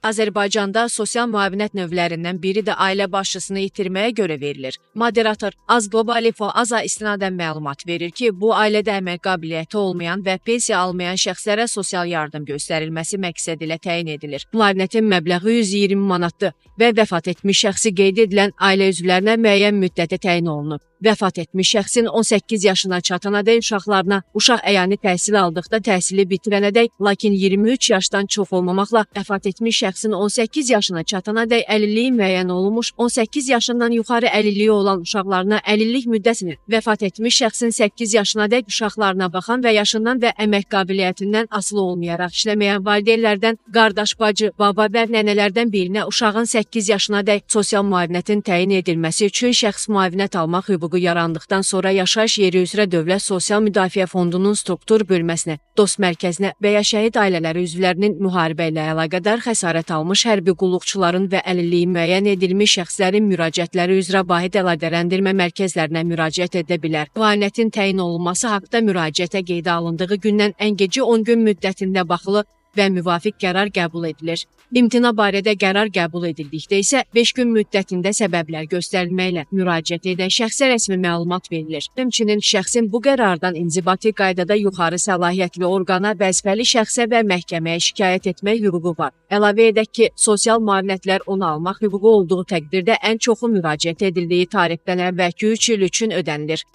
Azərbaycanda sosial müavinət növlərindən biri də ailə başçısını itirməyə görə verilir. Moderator Az-Global.info AZA istinadən məlumat verir ki, bu ailədə əmək qabiliyyəti olmayan və pensiya almayan şəxslərə sosial yardım göstərilməsi məqsədi ilə təyin edilir. Müavinətin məbləği 120 manatdır və vəfat etmiş şəxsi qeyd edilən ailə üzvlərinə müəyyən müddətə təyin olunub. Vəfat etmiş şəxsin 18 yaşına çatanadək uşaqlarına uşaq əyani təhsil aldıqda təhsili bitirənədək, lakin 23 yaşdan çox olmamaqla vəfat etmiş şəxsin 18 yaşına çatanadək əlilliyi müəyyən olunmuş, 18 yaşından yuxarı əlilliyi olan uşaqlarına əlillik müddətini, vəfat etmiş şəxsin 8 yaşınadək uşaqlarına baxan və yaşından və əmək qabiliyyətindən asılı olmayaraq işləməyən valideynlərdən, qardaş, bacı, baba və nənələrdən birinə uşağın 8 yaşınadək sosial müavinətin təyin edilməsi üçün şəxs müavinət almaq hüququ yarandıqdan sonra yaşayış yeri üzrə Dövlət Sosial Müdafiə Fondunun struktur bölməsinə, dost mərkəzinə və ya şəhid ailələri üzvlərinin müharibə ilə əlaqədar xəsarət almış hərbi qulluqçuların və əlilliyi müəyyən edilmiş şəxslərin müraciətləri üzrə vahid əlaqələndirmə mərkəzlərinə müraciət edə bilər. Müavinətin təyin olunması haqda müraciətə qeydə alındığı gündən ən gecə 10 gün müddətində baxılır və müvafiq qərar qəbul edilir. İmtina barədə qərar qəbul edildikdə isə 5 gün müddətində səbəblər göstərilməklə müraciət edən şəxsə rəsmi məlumat verilir. Həmçinin şəxsin bu qərardan inzibati qaydada yuxarı səlahiyyətli orqana, vəzifəli şəxsə və məhkəməyə şikayət etmək hüququ var. Əlavə edək ki, sosial müavinətlər onu almaq hüququ olduğu təqdirdə ən çoxu müraciət edildiyi tarixdən əvvəlki 3 il üçün ödənilir.